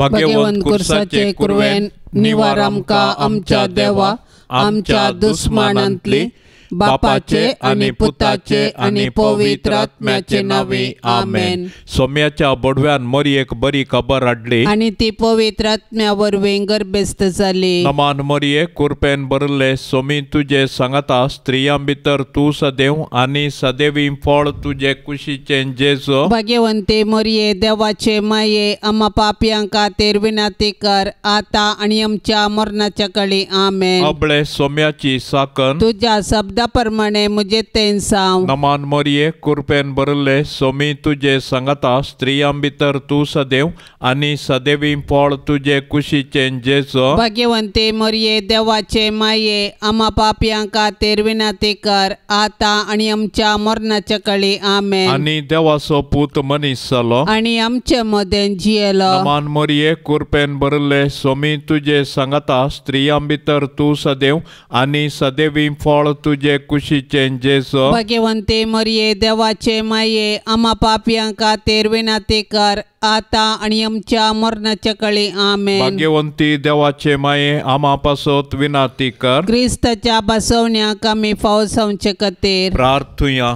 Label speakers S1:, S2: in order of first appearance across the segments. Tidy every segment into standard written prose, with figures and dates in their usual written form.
S1: भाग्यवंत कुर्साचे कुरवेन निवार आमकां आमच्या देवा आमच्या दुस्मानांतली बापाचे आणि पुताचे आणि पवित्र आत्म्याचे नावे आमेन।
S2: सोम्याच्या बोडव्यान मरी एक बरी खबर हाडली
S1: आणि ती पवित्र आत्म्या वरवीं गर्भस्थ जाली।
S2: नमान मरिये कुरपेन बरले सोमी तुझे सांगता स्त्रियां भितर तू सदैव आणि सदैवी फळ तुझे कुशीचे जेजो।
S1: भाग्यवंते मरिये देवाचे माये आम्हा पापयांक खातीर विनंती कर आता आणि आमच्या मरणाच्या काळी आमेन।
S2: अबळे सोम्याची साकन
S1: तुझ्या शब्दाप्रमाणे मुझे तेन सांग।
S2: नमान मरिये कुरपेन बरले सोमी तुझे सांगता स्त्रियां भितर तू सदैव आणि सदैवी फळ तुझे कुशीचे जेजो।
S1: भाग्यवंते मरिये देवाचे माये आम्हा पापयांक खातीर विनंती कर आता आणि आमच्या मरणाच्या काळी आमेन।
S2: आणि देवाचो पूत मनीस जालो
S1: आणि आमच्या मदें जियेलो।
S2: नमान मरिये कुरपेन बरले सोमी तुझे सांगता स्त्रियां भितर तू सदैव आणि सदैवी फळ तुझे कुशीचे जेजो।
S1: भाग्यवंते मरिये देवाचे माये आम्हा पापयांक खातीर विनंती कर आता आणि आमच्या मरणाच्या काळी आमेन।
S2: भाग्यवंती देवाचे माये आम्हा पासत विनंती कर
S1: क्रिस्ताच्या बसवण्याक आमी फावो जावचे खातीर
S2: प्रार्थुया।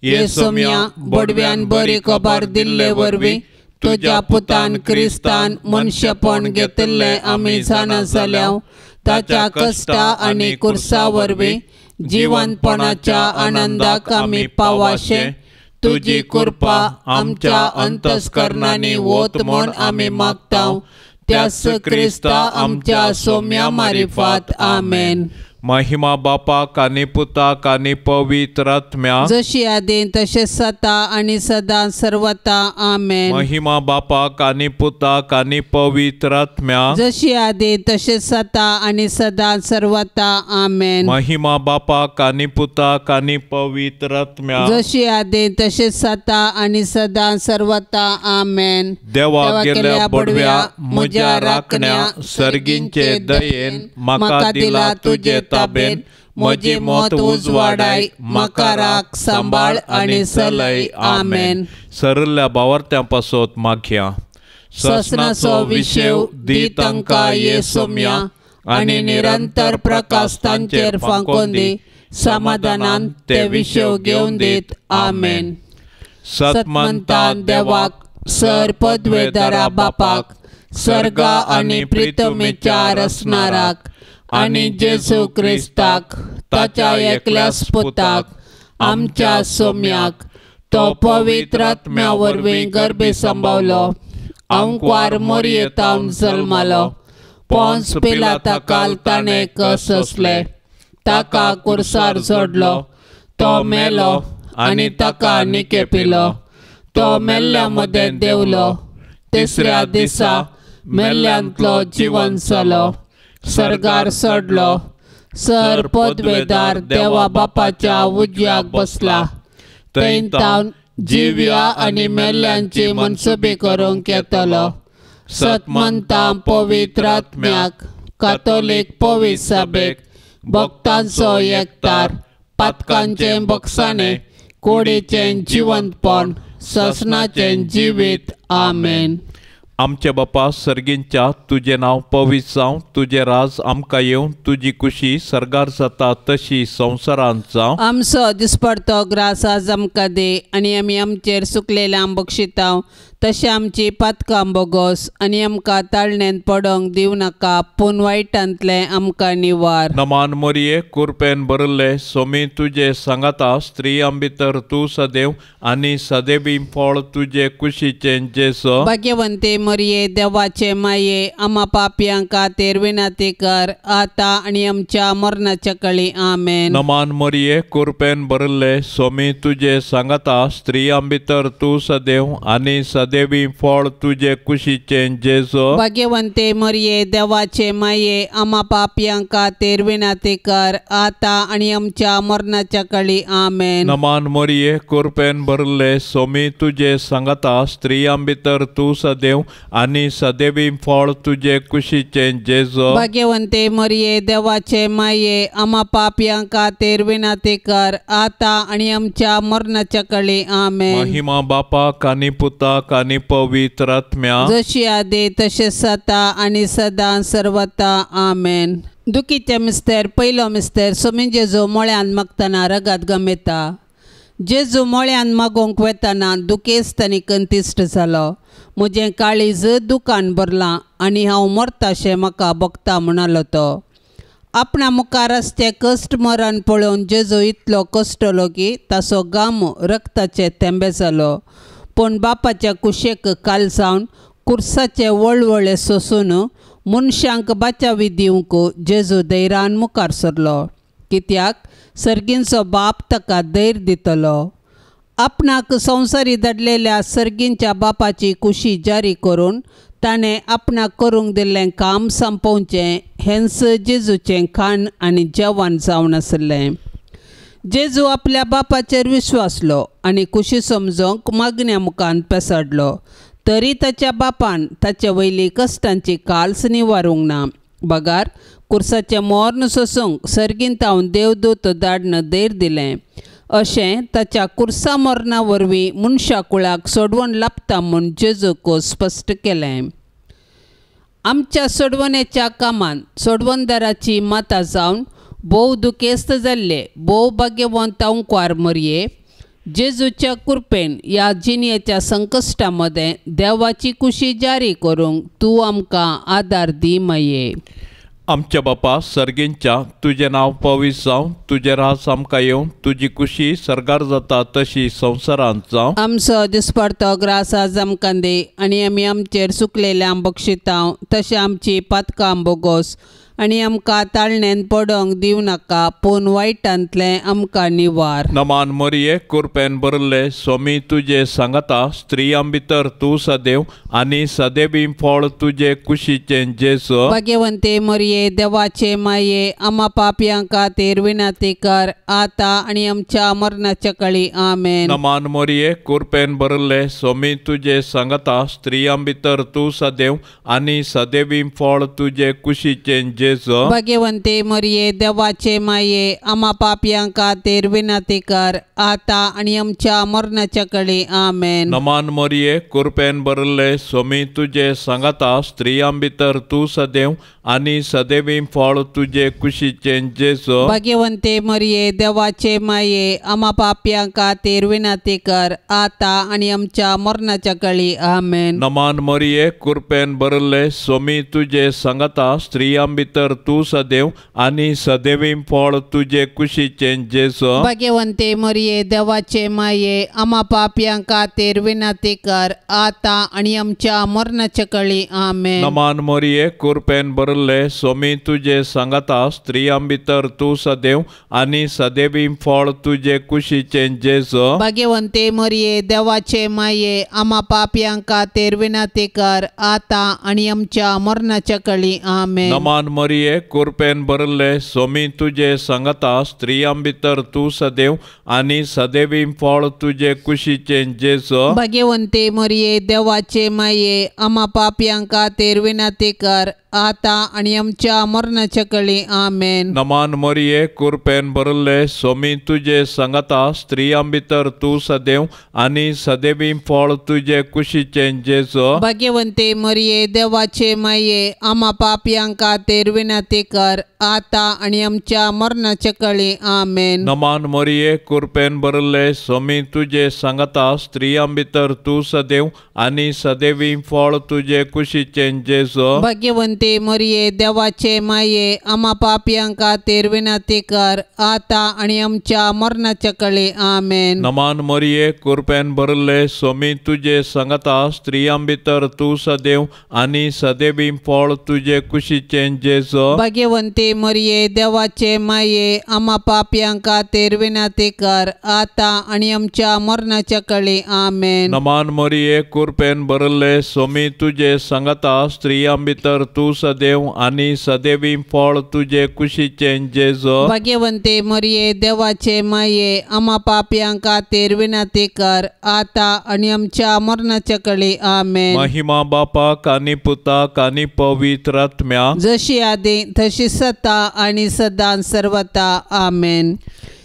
S1: येसुम्या बडव्यान बरी खबर दिल्ले वरवीं तुझ्या पुतान क्रिस्तान मनशेपण घेतिल्ले आमी जाणा जाल्याव ताच्या कश्टा आणि कुर्सा वरवीं जिवंतपणाच्या आनंदाक आमी पावाशे तुझी कृपा आमच्या अंतस्करणांनी वोत म्हूण आमी मागताव त्यास क्रिस्ता आमच्या सोम्या मारिफात आमेन।
S2: महिमा बापाक आनी पुताक आनी पवित्र आत्म्या
S1: जशी आदीं तशें सता आणि सदां सर्वता आमेन।
S2: महिमा बापाक आनी पुताक आनी पवित्र आत्म्या
S1: जशी आदीं तशें सता आणि सदां सर्वता आमेन।
S2: महिमा बापाक आनी पुताक आनी पवित्र आत्म्या
S1: जशी आदीं तशें सता आणि सदां सर्वता आमेन।
S2: देवा गेल्या बडव्या म्हज्या राखण्या सर्गींचे दयेन म्हाका दिला तुझे ताबेन म्हजी मोत उजवाडाय म्हाका राख सांबाळ आणि सलय आमेन। सरल्या भावार्थ्यां पासत मागया ससनाचो विशेव दी तांकां येसुम्या आणि निरंतर प्रकाश तांचेर फांकून दी समाधानान ते विशेव घेवन दीत आमेन। सतमंतान देवाक सर पदवेदारा बापाक सर्गा आणि प्रितमेच्या रसनाराक आणि जेजू क्रिस्ताक ताच्या एकल्याच पुताक आमच्या सोम्याक तो पवित्र आत्म्या वरवीं गर्भी संभावलो अंकवार मोरयेतावन जल्मालो पोंस पिलाता काल ताणें कस असले ताका कुर्सार जोडलो तो मेलो आणि ताका निकेपिलो तो मेल्ल्या मदें देवलो तिसऱ्या दिसा मेल्ल्यांतलो जिवन जालो सर्गार चडलो सर पदवेदार देवा बापाच्या उज्याक बसला थंय तावन जिव्या आणि मेल्ल्यांची मनसुबी करूंक येतलो। सतमंतां पवित्र आत्म्याक कातोलीक पवित्र सभेक भक्तांचो एकतार पातकांचे बक्षाणे कोडीचें जिवंतपण ससनाचें जिवीत आमेन। आमचे बापा सर्गींच्या तुझे नाव पवित्र जावं तुझे राज आमकां येवं तुझी खुशी सर्गार जाता तशी संवसारांत जावं।
S1: आमचो दिसपडतो ग्रास आज आमकां दे आणि आमी आमचेर सुकलेल्या बक्षितांव तशें आमची पातकां बोगोस आणि आमकां ताळणेन पडोंक दिवं नाका पूण वायटांतले आमकां निवार।
S2: नमान मरिये कुरपेन बरले सोमी तुझे सांगता स्त्रियां भितर तू सदैव आणि सदैवी फळ तुझे कुशीचे जेजो।
S1: भाग्यवंते मरिये देवाचे माये आम्हा पापयांक खातीर विनंती कर आता आणि आमच्या मरणाच्या काळी आमेन।
S2: नमान मरिये कुरपेन बरले सोमी तुझे सांगता स्त्रियां भितर तू सदैव आणि सदैवी फळ तुझे कुशीचे जेजो।
S1: भाग्यवंते मरिये देवाचे माये आम्हा पापयांक खातीर विनंती कर आता आणि आमच्या मरणाच्या काळी आमेन।
S2: नमान मरिये कुरपेन बरले सोमी तुझे सांगता स्त्रियां भितर तू सदैव आणि सदैवी फळ तुझे कुशीचे जेजो।
S1: भाग्यवंते मरिये देवाचे माये आम्हा पापयांक खातीर विनंती कर आता आणि आमच्या मरणाच्या काळी आमेन।
S2: महिमा बापाक आनी पुताक आनी पवित्र आत्म्या
S1: जशी आदी तशेंच जाता आनी सदां सर्वता आमेन. दुखीचें मिस्तेर. पयलो मिस्तेर. सोमी जेजू मोळ्यान मागतना रगात गमेता. जेजू मोळ्यान मागोंक वेताना दुखेस्त आनी कंतिश्ट जालो. म्हजें काळीज दुखान भरलां आनी हांव मरताशें म्हाका भोगता म्हणालो तो. आपणा मुखार आसचें कश्ट मरण पळोवन जेजू इतलो कश्टलो की ताचो घाम रक्ताचे थेंबे जालो. पूण बापाच्या कुशेक कालसावन कुर्साचे वळवळे सोंसून मनशांक बाचावी दिवंक जेजू धैर्यान मुखार सरलो. कित्याक सर्गींचो बाप ताका धैर्य दितलो. आपणाक संवसारी धाडलेल्या सर्गींच्या बापाची कुशी जारी करून ताणें आपणाक करूंक दिल्लें काम संपोवचें हेंच जेजूचें खाण आनी जेवण जावन आसलें. जेजू आपल्या बापाचेर विश्वासलो आनी कुशी समजोंक मागण्या मुखान पेसाडलो. तरी ताच्या बापान ताचे वयली कश्टांची काल्स निवारूंक ना. बगार कुर्साचें मोर्न सोसूंक सर्गींत हांव देवदूत धाडन धैर्य दिलें. अशें ताच्या कुर्सा मोर्ना वरवीं मनशा कुळाक सोडवण लाभता म्हूण जेजूक स्पश्ट केलें. आमच्या सोडवणेच्या कामान सोडवणदाराची माता जावन भोव दुखेस्त जाल्ले भोव भाग्यवंत अंकवार मरये. जेजूच्या कृपेन ह्या जिणेच्या संकश्टा मदें देवाची कुशी जारी करूंक तूं आमकां आदार दी माये.
S2: आमच्या बापा सर्गींच्या तुजें नांव पवित्र जावं. तुजें रास आमकां येवं. तुजी कुशी सर्गार जाता तशी संवसारांत जावं.
S1: आमचो दिसपडतो ग्रास आज आमकां दी आनी आमी आमचेर चुकलेले बक्षितांव तशें आमची पातकां बोगोस आनी आमकां ताळणेन पडोंक दिवं नाका पूण वायटांतलें आमकां निवार.
S2: नमान मरिये कृपेन भरले स्वामी तुजे सांगता स्त्रियां भितर तूं सदैव आनी सदैवी फळ तुजे कुशीचें जेजू.
S1: भाग्यवंते मरिये देवाचे माये आमा पापयां खातीर विनंती कर आतां आनी आमच्या मरणाच्या काळी आमेन.
S2: नमान मरिये कृपेन भरले स्वामी तुजे सांगता स्त्रियां भितर तूं सदैव आनी सदैवी फळ तुजे कुशीचें जेजू.
S1: भाग्यवंते मरिये देवाचे माये आमा पापयां खातीर विनंती कर आतां आनी आमच्या मरणाच्या काळी आमेन.
S2: नमान मरिये कृपेन भरले स्वामी तुजे सांगता स्त्रियां भितर तूं सदैव आनी सदैवी फळ तुजे कुशीचें जेजू.
S1: भाग्यवंते मरिये देवाचे माये आमा पापयां खातीर विनंती कर आतां आनी आमच्या मरणाच्या काळी आमेन.
S2: नमान मरिये कृपेन भरले स्वामी तुजे सांगता स्त्रियां भितर तूं सदैव आनी सदैवी फळ तुजे कुशीचें जेजू.
S1: भाग्यवंते मरिये देवाचे माये आमा पापयां खातीर विनंती कर आतां आनी आमच्या मरणाच्या काळी आमेन.
S2: नमान मरिये कृपेन भरले स्वामी तुजे सांगता स्त्रियां भितर तूं सदैव आनी सदैवी फळ तुजे कुशीचें जेजू.
S1: भाग्यवंते मरिये देवाचे माये आमा पापयां खातीर विनंती कर आतां आनी आमच्या मरणाच्या काळी आमेन.
S2: नमान मरिये कृपेन भरले स्वामी तुजे सांगता स्त्रियां भितर तूं सदैव आनी सदैवी फळ तुजे कुशीचें जेजू.
S1: भाग्यवंते मरिये देवाचे माये आमा पापयां खातीर विनंती कर आतां आनी आमच्या मरणाच्या काळी आमेन.
S2: नमान मरिये कृपेन भरले स्वामी तुजे सांगता स्त्रियां भितर तूं सदैव आनी सदैवी फळ तुजे कुशीचें जेजू.
S1: भाग्यवंते मरिये देवाचे माये आमा पापयां खातीर विनंती कर आतां आनी आमच्या मरणाच्या काळी आमेन.
S2: नमान मरिये कृपेन भरले स्वामी तुजे सांगता स्त्रियां भितर तूं सदैव आनी सदैवी फळ तुजे कुशीचें जेजू.
S1: भाग्यवंते मरिये देवाचे माये आमा पापयां खातीर विनंती कर आतां आनी आमच्या मरणाच्या काळी आमेन.
S2: नमान मरिये कृपेन भरले स्वामी तुजे सांगता स्त्रियां भितर तूं सदैव आनी सदैवी फळ तुजे कुशीचें जेजू.
S1: भाग्यवंते मरिये देवाचे माये आमा पापयां खातीर विनंती कर आतां आनी आमच्या मरणाच्या काळी आमेन.
S2: नमान मरिये कृपेन भरले स्वामी तुजे सांगता स्त्रियां भितर तूं सदैव आनी सदैवी फळ तुजे कुशीचें जेजू.
S1: भाग्यवंते मरिये देवाचे माये आमा पापयां खातीर विनंती कर आतां आनी आमच्या मरणाच्या काळी आमेन.
S2: महिमा बापाक आनी पुताक आनी पवित्र आत्म्या
S1: जशी आदी तशी सता आनी सदां सर्वता आमेन.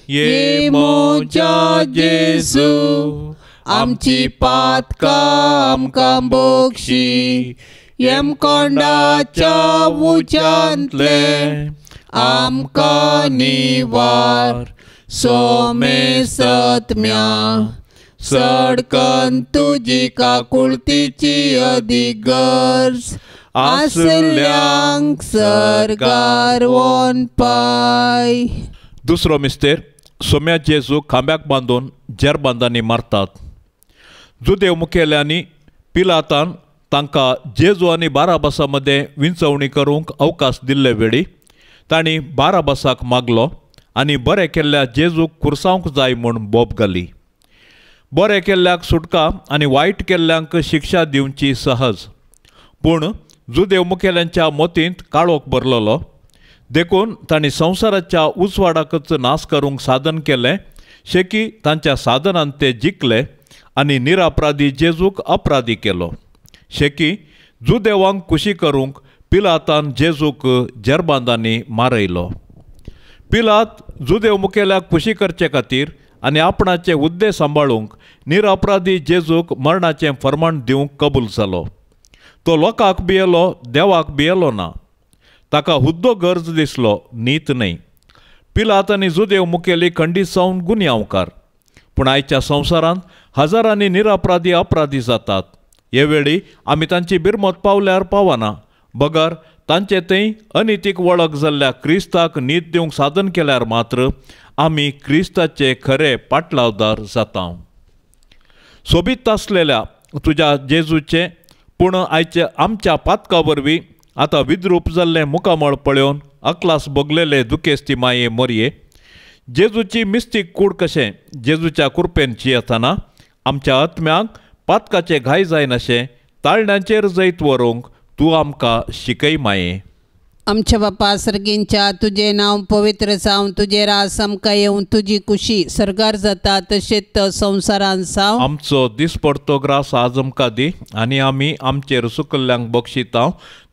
S2: ये मोजा जेजू
S1: आमची पातकां आमकां बक्षी. यमकोंडाच्या उच्यांतले आमकां निवार. सोमे सत्म्या सडकन तुजी काकुळतीची अदीक गरज. आसल्यांक सरकार वोन पाय.
S2: दुसरो मिस्तेर. सोम्या जेजू खांब्याक बांदून जेरबांदांनी मारतात. जुदेव मुखेल्यांनी पिलातान तांकां जेजू आनी बाराबासा मदें विंचवणी करूंक अवकाश दिल्ले वेळी तांणी बाराबासाक मागलो आनी बरें केल्ल्या जेजूक कुरसावंक जाय म्हूण बोब घाली. बरें केल्ल्याक सुटका आनी वायट केल्ल्यांक शिक्षा दिवची सहज. पूण जुदेव मुखेल्यांच्या मोतींत काळोख भरलेलो देखून तांणी संवसाराच्या उजवाडाकच नाश करूंक साधन केलें. शेकी तांच्या साधनान ते जिखले आनी निरापराधी जेजूक अपराधी केलो. शेकी जुदेवांक खुशी करूंक पिलातान जेजूक जेरबांदांनी मारयलो. पिलात जुदेव मुखेल्याक खुशी करचे खातीर आनी आपणाचे उद्देश सांबाळूंक निरपराधी जेजूक मरणाचें फर्माण दिवंक कबूल जालो. तो लोकांक भियेलो, देवाक भियेलो ना. ताका हुद्दो गरज दिसलो, नीत न्हय. पिलात आनी जुदेव मुखेली खंडीत जावन गुन्यांवकार. पूण आयच्या संवसारांत हजारांनी निरपराधी अपराधी जातात. हे वेळी आमी तांची बिरमत पावल्यार पावना. बगर तांचे थंय अनितीक वळख जाल्ल्या क्रिस्ताक न्हीद दिवंक साधन केल्यार मात्र आमी क्रिस्ताचे खरे पाटलावदार जाता. सोबीत आसलेल्या तुज्या जेजूचे पूण आयच्या आमच्या पातका वरवीं आतां विद्रूप जाल्लें मुखामळ पळोवन अकलास भोगलेले दुखेस्ती माये मोरये. जेजूची मिस्तीक कूड कशें जेजूच्या कृपेन जियेतना आमच्या आत्म्याक पातकाचे घाय जायनाशें ताळण्यांचेर जैत व्हरूंक तूं आमकां शिकय माये.
S1: आमच्या बापा सर्गींच्या तुझे नांव पवित्र जावन तुझे रास आमकां येवन तुजी कुशी सरगार जाता तशेंच संवसारांत जावं.
S2: आमचो दिसपडतो ग्रास आज आमकां दी आनी आमी आमचेर सुकल्ल्यांक बक्षिता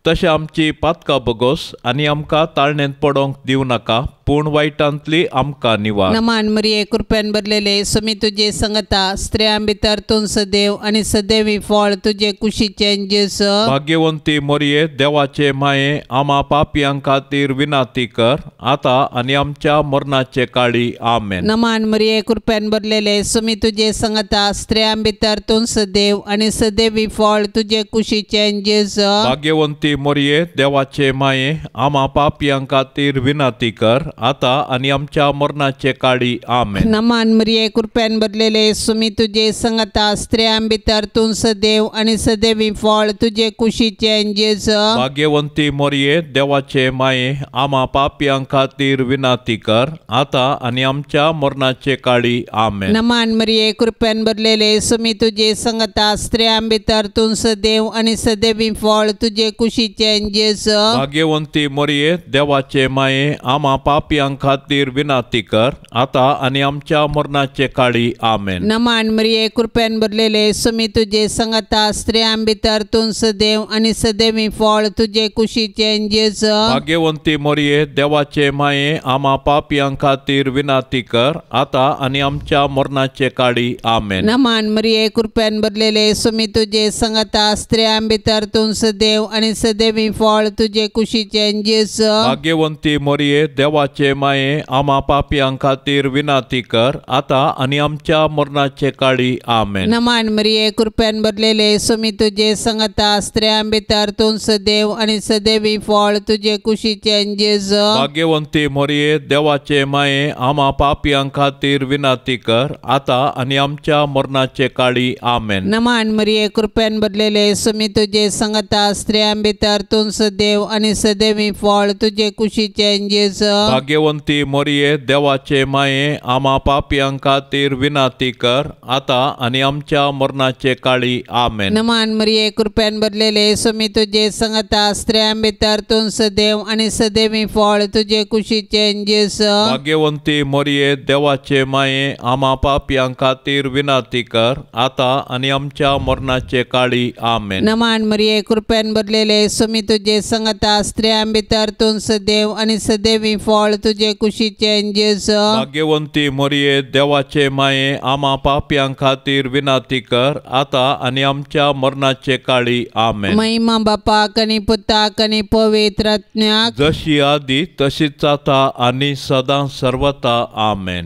S2: तशें आमची पातकां बगोस आनी आमकां ताळणेंत पडोंक दिवं नाका पूण वायटांतली आमकां निवार.
S1: नमान मरिये कृपेन भरलेले सुमी तुजे संगता स्त्रियां भितर तूं सदैव आनी सदैवी फळ तुजे कुशीचें जेजू.
S2: भाग्यवंती मोरये देवाचे माये आमा पापयांक खातीर विनाती कर आतां आनी आमच्या मरणाचे काळी आमेन.
S1: नमान मरिये कृपेन भरलेले सुमी तुजे संगता स्त्रियां भितर तूं सदैव आनी सदैवी फळ तुजे कुशीचें जेजू.
S2: भाग्यवंती मोरये देवाचे माये आमा पापयांक खातीर विनाती कर आता आनी आमच्या मरणाचे काळी आमेन.
S1: नमान मरिये कृपेन भरलेले सुमी तुजे संगता स्त्रियां भितर तूं सदैव आनी सदैवी फळ तुजे कुशीचें जेजू.
S2: भाग्यवंती मोरये देवाचे माये आमा पापयांक खातीर विनाती कर आता आनी आमच्या मरणाचे काळी आमेन.
S1: नमान मरिये कृपेन भरलेले सुमी तुजे संगता स्त्रियां भितर तूं सदैव आनी सदैवी फळ तुजे कुशीचें जेजू.
S2: भाग्यवंती मोरये देवाचे माये आमा पापयांक खातीर विनाती कर आता आनी आमच्या मरणाचे काळी आमेन.
S1: नमान मरिये कृपेन भरलेले सुमी तुजे संगता स्त्रियां भितर तूं सदैव आनी सदैवी फळ तुजे कुशीचें जेजू.
S2: भाग्यवंती मोरये देवाचे माये आमा पापयांक खातीर विनाती कर आता आनी आमच्या मरणाचे काळी आमेन.
S1: नमान मरिये कृपेन भरलेले सुमी तुजे संगता स्त्रियां भितर तूं सदैव आनी सदैवी फळ तुजे कुशीचें जेजू.
S2: भाग्यवंती मोरये देवाचे माये आमा पापयांक खातीर विनाती कर आता आनी आमच्या मरणाचे काळी आमेन.
S1: नमान मरिये कृपेन भरलेले सुमी तुजे संगता स्त्रियां भितर तूं सदैव आनी सदैवी फळ तुजे कुशीचें जेजू.
S2: भाग्यवंती मोरये देवाचे माये आमा पापयांक खातीर विनाती कर आता आनी आमच्या मरणाचे काळी आमेन.
S1: नमान मरिये कृपेन भरलेले सुमी तुजे संगता स्त्रियां भितर तूं सदैव आनी सदैवी फळ तुजे कुशीचें जेजू.
S2: भाग्यवंती मोरये देवाचे माये आमा पापयांक खातीर विनाती कर आता आनी आमच्या मरणाचे काळी आमेन.
S1: नमान मरिये कृपेन भरलेले सुमी तुजे संगता स्त्रियां भितर तूं सदैव आनी सदैवी फळ तुजे कुशीचें जेजू.
S2: भाग्यवंती मोरये देवाचे माये आमा पापयांक खातीर विनाती कर आता आनी आमच्या मरणाचे काळी आमेन.
S1: नमान मरिये कृपेन भरलेले सोमी तुजे संगता स्त्रियां भितर तूं सदैव आनी सदैवी फळ तुजे कुशीचें जेजू.
S2: भाग्यवंती मोरये देवाचे माये आम्हा पाप्यां खातीर विनाती कर आता आनी आमच्या मरणाचे काळी आमेन.
S1: महिमा बापाक आनी पुताक आनी पवित्र आत्म्याक
S2: जशी आदी तशीच आता आनी सदां सर्वता आमेन.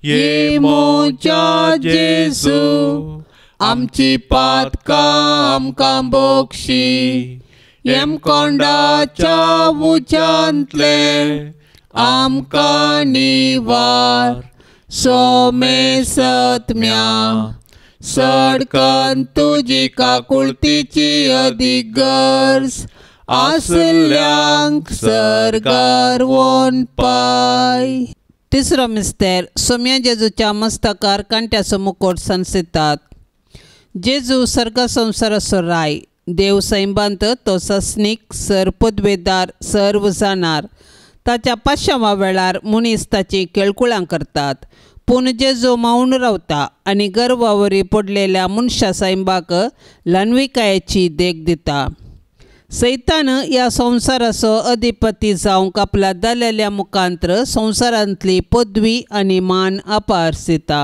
S1: ये मोच्या जेजू आमची पातकां आमकां बोगशी, येम कोंडाच्या उच्यांतले आमकां निवार. सोमे सत्म्या सडकन तुजी काकुळतीची अदीक गरज आसल्यांक सरकार वोन पाय. तिसरो मिस्तेर सोम्या जेजूच्या मस्तकार कांट्याचो मुकोट संसितात. जेजू सर्ग संसाराचो राय देव सैबांत तो सस्नीक सर पदवेदार सर्व जाणार. ताच्या पांचशांवा वेळार मनीस ताची केळकुळां करतात. पूण जेजू मावून रावता आनी गर्वावरी पडलेल्या मनशा सैबाक ल्हानविकायेची देख दिता. सैतान ह्या संवसाराचो अधिपती जावंक आपला जालेल्या मुखांत्र संवसारांतली पदवी आनी मान आपारसिता.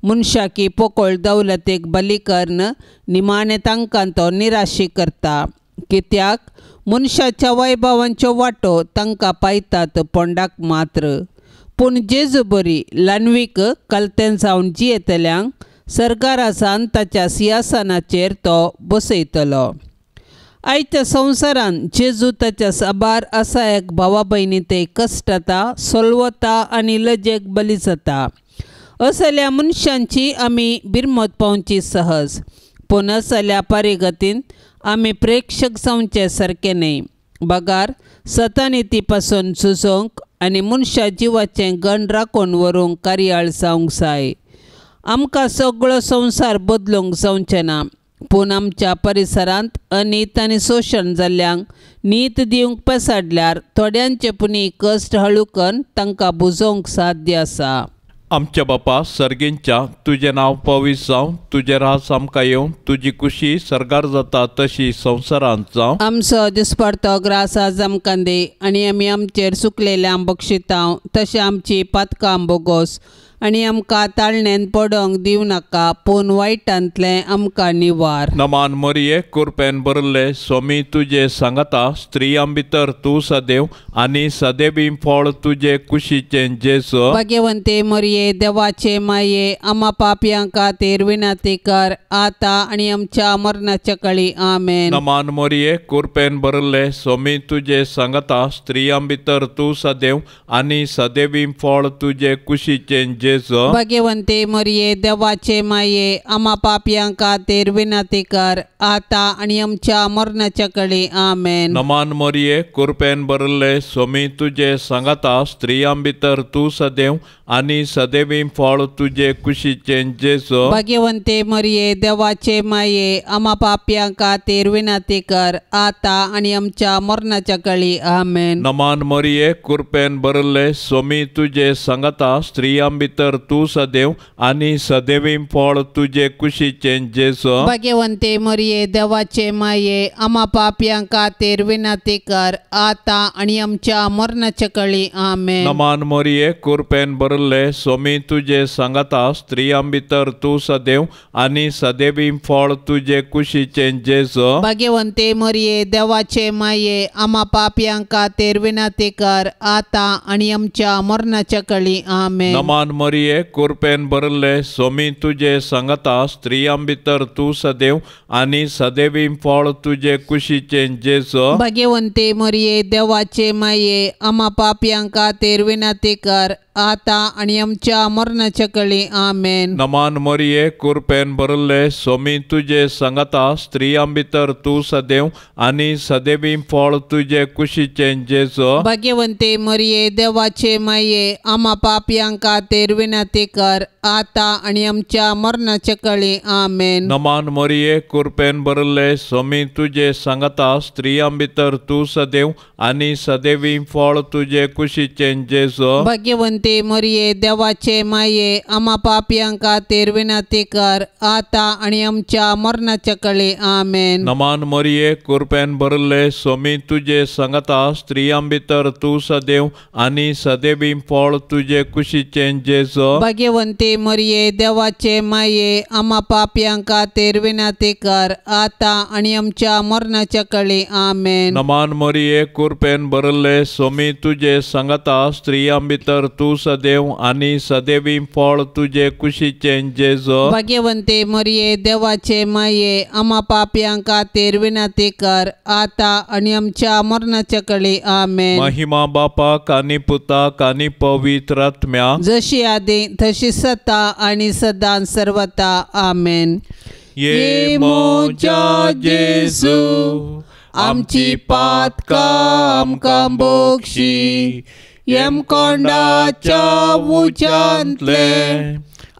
S1: मनशाकी पोकळ दौलतेक बली करून निमाणे तांकां तो निराशी करता. कित्याक मनशाच्या वैभवांच्यो वाटो तांकां पायतात पोंडाक मात्र. पूण जेजू बरी ल्हानवीक कलतें जावन जियेतल्यांक सरकारासान ताच्या सिंहासनाचेर तो बसयतलो. आयच्या संवसारान जेजू ताच्या साबार आसायक भावा भयणींतय कश्टाता सोलवता आनी लजेक बली जाता. असल्या मनशांची आमी बिरमत पावची सहज. पूण असल्या पारिगतीन आमी प्रेक्षक जावचे सारके न्हय. बगार सतानिती पासून झुजोवंक आनी मनशा जिवाचें गण राखून व्हरूंक कार्याळ जावंक जाय. आमकां सगळो संवसार बदलूंक जावचें ना. पूण आमच्या परिसरांत अनीत आनी शोशण जाल्ल्यांक नीत दिवंक पेसाडल्यार थोड्यांचे पुनी कश्ट हळू करून तांकां बुजोवंक साध्य आसा.
S2: आमच्या बापा सर्गींच्या तुजें नांव पवित्र जावं, तुजें रास आमकां येवं, तुजी कुशी सरगार जाता तशी संवसारांत जावं.
S1: आमचो दिसपडतो ग्रास आज आमकां दे आनी आमी आमचेर चुकलेल्यांक बक्षितांव तशें आमची पातकां बोगोस आनी आमकां ताळणेन पडोंक दिवं नाका पूण वायटांतलें आमकां निवार.
S2: नमान मोरये कृपेन भरले सोमी तुजे सांगता स्त्रियां भितर तूं सदैव आनी सदैवी फळ तुजे कुशीचें जेजू.
S1: भाग्यवंते मोरये देवाचे माये आम्हा पापयां खातीर विनाती कर आता आनी आमच्या मरणाच्या काळी आमेन.
S2: नमान मोरये कृपेन भरले सोमी तुजे सांगता स्त्रियां भितर तूं सदैव आनी सदैवी फळ तुजे कुशीचें जेजू.
S1: भाग्यवंते मोरये देवाचे माये आम्हा पापयां खातीर विनाती कर आता आनी आमच्या मरणाच्या काळी आमेन.
S2: नमान मोरये कृपेन भरले सोमी तुजे सांगता स्त्रियां भितर तूं सदैव आनी सदैवी फळ तुजे कुशीचें जेजू.
S1: भाग्यवंते मोरये देवाचे माये आम्हा पापयां खातीर विनाती कर आता आनी आमच्या मरणाच्या काळी आमेन.
S2: नमान मोरये कृपेन भरले सोमी तुजे सांगता स्त्रियां भितर तूं सदैव आनी सदैवी फळ तुजे कुशीचें जेजू.
S1: भाग्यवंते मोरये देवाचे माये आम्हा पापयां खातीर विनाती कर आता आनी आमच्या मरणाच्या काळी आमेन.
S2: नमान मोरये कृपेन भरले सोमी तुजे सांगता स्त्रियां भितर तूं सदैव आनी सदैवी फळ तुजे कुशीचें जेजू.
S1: भाग्यवंते मोरये देवाचे माये आम्हा पापयां खातीर विनाती कर आता आनी आमच्या मरणाच्या काळी आमेन.
S2: नमान मोरये कृपेन भरले सोमी तुजे सांगता स्त्रियां भितर तूं सदैव आनी सदैवी फळ तुजे कुशीचें जेजू.
S1: भाग्यवंते मोरये देवाचे माये आम्हा पापयां खातीर विनाती कर आता आनी आमच्या मरणाच्या काळी आमेन.
S2: नमान मोरये कृपेन भरले सोमी तुजे सांगता स्त्रियां भितर तूं सदैव आनी सदैवी फळ तुजे कुशीचें जेजू.
S1: भाग्यवंते मोरये देवाचे माये आम्हा पापयां खातीर विनंती कर आता आणि आमच्या मरणाच्या काळी आमेन.
S2: नमान मरिये कृपेन भरले स्वामी तुझे सांगता स्त्रियां भितर तू सदैव आणि सदैवी फळ तुझे कुशीचे जेजो.
S1: भाग्यवंती मरिये देवाचे माये आम्हा पापियांक खातीर विनंती कर आता आणि आमच्या मरणाच्या काळी आमेन.
S2: नमान मरिये कृपेन भरले स्वामी तुझे सांगता स्त्रियां भितर तू सदैव आणि सदैवी फळ तुझे कुशीचे जेजो.
S1: भाग्यवंती मरिये देवाचे माये आम्हा पापियांक खातीर विनंती कर आता आणि आमच्या मरणाच्या काळी आमेन.
S2: नमान मरिये कृपेन भरले स्वामी तुझे सांगता स्त्रियां भितर तू सदैव आणि सदैवी फळ तुझे कुशीचे जेजो.
S1: भाग्यवंती मरिये देवाचे माये आम्हा पापियांक खातीर विनंती कर आता आणि आमच्या मरणाच्या काळी आमेन.
S2: महिमा बापाक आणि पुताक आणि पवित्र आत्म्या
S1: जशी आदी तशी सता आणि सदां सर्वता आमेन.
S2: ये मोजा जेजू आमची पातकां आमकां बक्षी येम कोंडाच्या उच्यांतले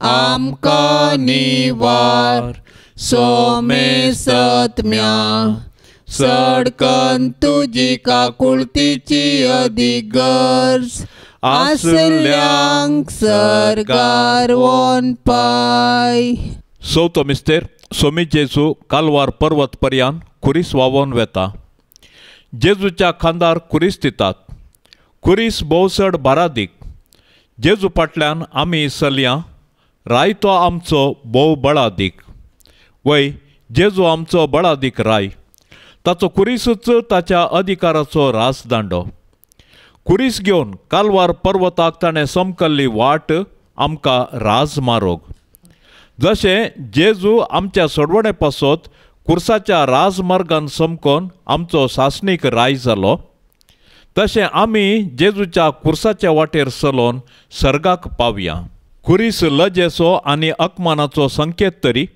S2: आमकां निवार सोमे सत्म्या सडकन तुजी काकुळतीची अधिगर्ज आसल्यांक सरकार वोन पाय. चवथो मिस्तेर स्वामी जेजू कालवार पर्वत पर्यान कुरीस वावोन वेता. जेजूच्या खांदार कुरीस दितात. कुरीस भोवसड बारादीक. जेजू फाटल्यान आमी चलयां रायतो आमचो भोव बळादीक. वय जेजू आमचो बळादीक राय. ताचो कुरीसूच ताच्या अधिकाराचो राजदांडो. कुरीस घेवन कालवार पर्वताक ताणें समकल्ली वाट आमकां राज मारोग. जशें जेजू आमच्या सोडवणे पासत कुर्साच्या राजमार्गान समकोन आमचो सासणीक राय जालो तशें आमी जेजूच्या कुर्साच्या वाटेर चलोवन सर्गाक पावया. कुरीस लजेचो आनी अकमानाचो संकेत तरी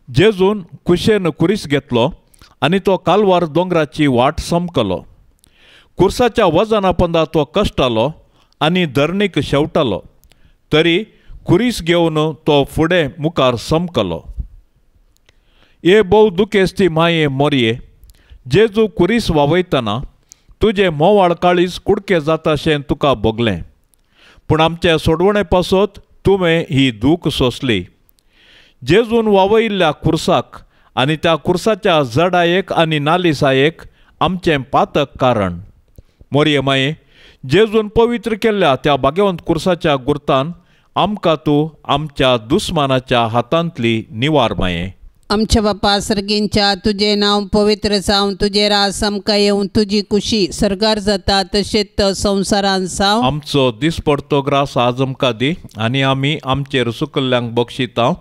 S2: जेजून कुशेन कुरीस घेतलो आनी तो कालवार दोंगराची वाट समकलो. कुर्साच्या वजना पंदा तो कश्टालो आनी धरणीक शेवटालो तरी कुरीस घेवन तो फुडें मुखार समकलो. ये भोव दुखेस्ती माये मोरये जेजू कुरीस वावयतना तुजें मोवाळ काळीज कुडकें जाताशें तुका भोगलें. पूण आमचे सोडवणे पासत तुवें ही दूख सोंसली. जेजून वावयल्ल्या कुर्साक आनी त्या कुर्साच्या जडायेक आनी नालिसायेक आमचें पातक कारण. मोरये माये जेजून पवित्र केल्ल्या त्या भाग्यवंत कुर्साच्या गुर्तान आमकां तूं आमच्या दुस्मानाच्या हातांतली निवार माये.
S1: आमच्या बापा सर्गींच्या तुझे नाव पवित्र जावन तुझे रास आमकां येवन तुजी कुशी सरगार जाता तशेंच संवसारान जावं.
S2: आमचो दिसपडतो ग्रास आज आमकां दी आनी आमी आमचेर सुकल्ल्यांक बक्षितांव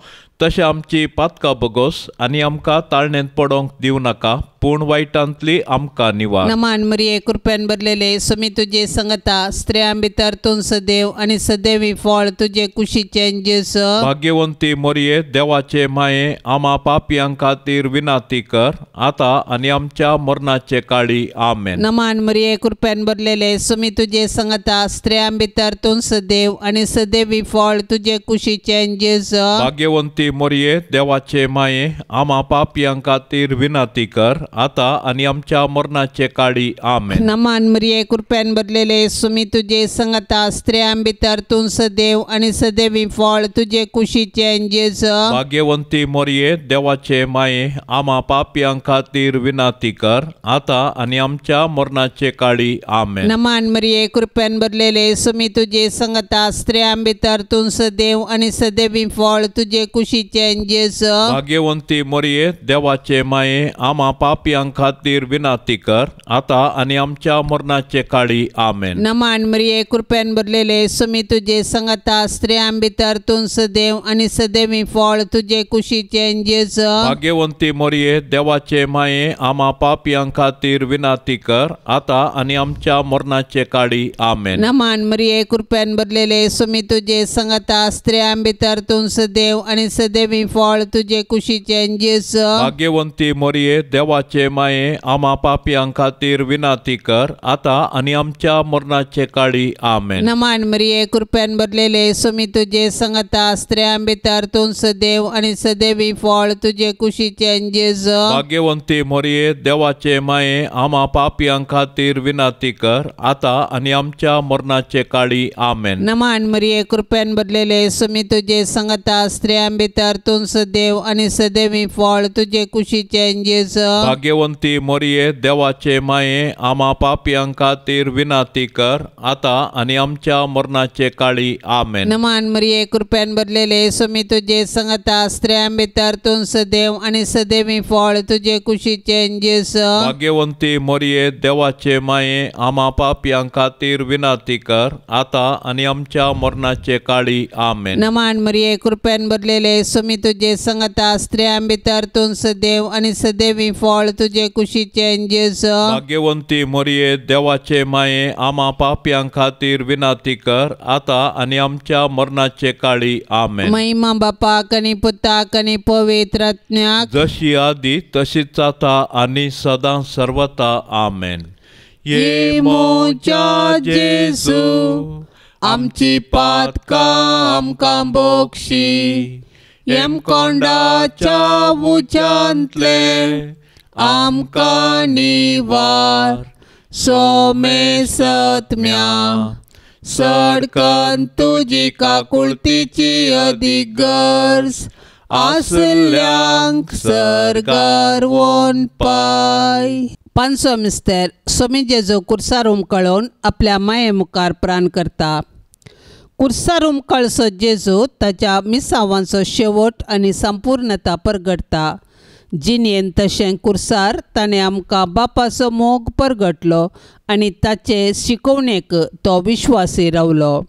S2: तशें आमची पातकां बगोस आनी आमकां ताळणेंत पडोंक दिवं नाका पूण वायटांतली आमकां निवार.
S1: नमान मरिये कृपेन भरलेले स्वामी तुजे संगता स्त्रियां भितर तूं सदैव आनी सदैवी फळ तुजे कुशीचे जेजू.
S2: भाग्यवंती मोरये देवाचे माये आम्हा पापियां खातीर विनंती कर आता आनी आमच्या मरणाचे काळी आमेन.
S1: नमान मरिये कृपेन भरलेले स्वामी तुजे संगता स्त्रियां भितर तूं सदैव आनी सदैवी फळ तुजे कुशीचे जेजू.
S2: भाग्यवंती मोरये देवाचे माये आम्हा पापियां खातीर विनंती कर आता आणि आमच्या मरणाचे काळी आमेन.
S1: नमान मरिये कृपेन भरलेले स्वामी तुजे संगता स्त्रियां भितर तूं सदैव आनी सदैवी फळ तुजे कुशीचे जेजू.
S2: भाग्यवंती मोरये देवाचे माये आम्हा पापियां खातीर विनंती कर आता आणि आमच्या मरणाचे काळी आमेन.
S1: नमान मरिये कृपेन भरलेले स्वामी तुजे संगता स्त्रियां भितर तूं सदैव आनी सदैवी फळ तुजे कुशीचे जेजू.
S2: भाग्यवंती मोरये देवाचे माये आम्हा पापियां खातीर विनंती कर आता आणि आमच्या मरणाचे काळी आमेन.
S1: नमान मरिये कृपेन भरलेले स्वामी तुजे संगता स्त्रियां भितर तूं सदैव आनी सदैवी फळ तुजे कुशीचे जेजू.
S2: भाग्यवंती मोरये देवाचे माये आम्हा पापियां खातीर विनंती कर आता आणि आमच्या मरणाचे काळी आमेन.
S1: नमान मरिये कृपेन भरलेले स्वामी तुजे संगता स्त्रियां भितर तूं सदैव आनी सदैवी फळ तुझे कुशीचे जेजू.
S2: भाग्यवंती मोरये देवाचे माये आम्हा पापियां खातीर विनाती कर आता आणि आमच्या मरणाचे काळी आमेन.
S1: नमान मरिये कृपेन भरलेले सुमी तुझे संगता स्त्रियां भितर तूं सदैव आणि सदैवी फळ तुझे कुशीचे जेजू.
S2: भाग्यवंती मोरये देवाचे माये आम्हा पापियां खातीर विनाती कर आता आणि आमच्या मरणाचे काळी आमेन.
S1: नमान मरिये कृपेन भरलेले सुमी तुझे संगता स्त्रियां भितर तूं सदैव आणि सदैवी फळ तुझे कुशीचे जेजू.
S2: भाग्यवंती मोरये देवाचे माये आम्हा पापियां खातीर विनाती कर आता आणि आमच्या मरणाचे काळी आमेन.
S1: नमान मरिये कृपेन भरलेले सुमी तुझे संगता स्त्रियां भितर तूं सदैव आणि सदैवी फळ तुझे कुशीचे जेजू.
S2: भाग्यवंती मोरये देवाचे माये आम्हा पापियां खातीर विनाती कर आता आणि आमच्या मरणाचे काळी आमेन.
S1: नमान मरिये कृपेन भरलेले सुमी तुझे संगता स्त्रियां भितर तूं सदैव आणि सदैवी फळ तुझे कुशीचे जेजू.
S2: भाग्यवंती मोरये देवाचे माये आम्हा पापियां खातीर विनाती कर आता आणि आमच्या मरणाचे काळी आमेन.
S1: महिमा बापाक आणि पुताक आणि पवित्र आत्म्याक
S2: जशी आदी तशीच आता आणि सदा सर्वता आमेन.
S1: ये मोच्या जेजू आमची पातकां आमकां बोगशी. एम कोंडाच्या उंचांतले आमकां निवार. सोमे सत्म्या सडकन तुजी काकुळतीची अदीक गरज आसल्यांक सरकार वोन पाय. पांचवो मिस्तेर सोमी जेजू कुर्सार उमकळून आपल्या माये मुखार प्राण करता. कुर्सार उमकळसो जेजू ताच्या मिसावांचो शेवट आनी संपूर्णता परगटता. जिणेन तशें कुर्सार ताणें आमकां बापाचो मोग परगटलो आनी ताचे शिकवणेक तो विश्वासी रावलो.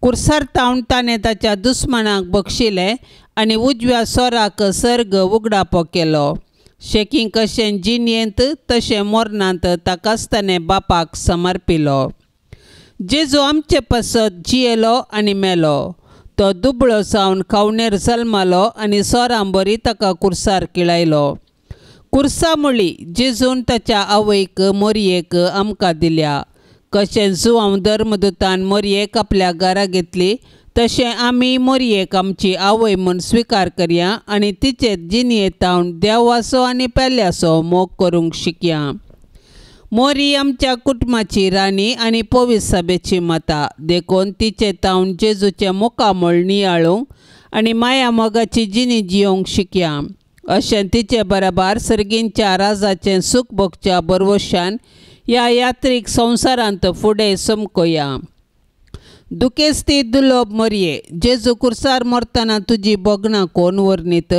S1: कुर्सार तावन ताणें ताच्या दुस्मनाक बक्षिलें आनी उजव्या सोराक सर्ग उगडापो केलो. शेकीं कशें जिणेंत तशें मरणांत ताकाच ताणें बापाक समर्पिलो. जेजू आमचे पासत जियेलो आनी मेलो. तो दुबळो जावन खावणेर जल्मालो आनी सोरांबरी ताका कुर्सार किळायलो. कुर्सा मुळी जेजून ताच्या आवयक मोरयेक आमकां दिल्या. कशें जुवांव धर्मदुतान मोरयेक आपल्या घरा घेतली तशें आमी मोरयेक आमची आवय म्हूण स्विकार करया आनी तिचे जिणयेतावन देवाचो आनी पेल्याचो मोग करूंक शिकया. मोरी आमच्या कुटुंबाची राणी आनी पवित्र सभेची माता देखून तिचे तावन जेजूचे मुखामळ नियाळूंक आनी माया मोगाची जिणी जियोंक शिकया. अशें तिचे बराबर सर्गींच्या राजाचें सूख भोगच्या बरवशान ह्या यात्रेक संवसारांत फुडें समकोया. दुखेस्ती दुलोब मोरये जेजू कुर्सार मरतना तुजी बोगणां कोण वर्णीत.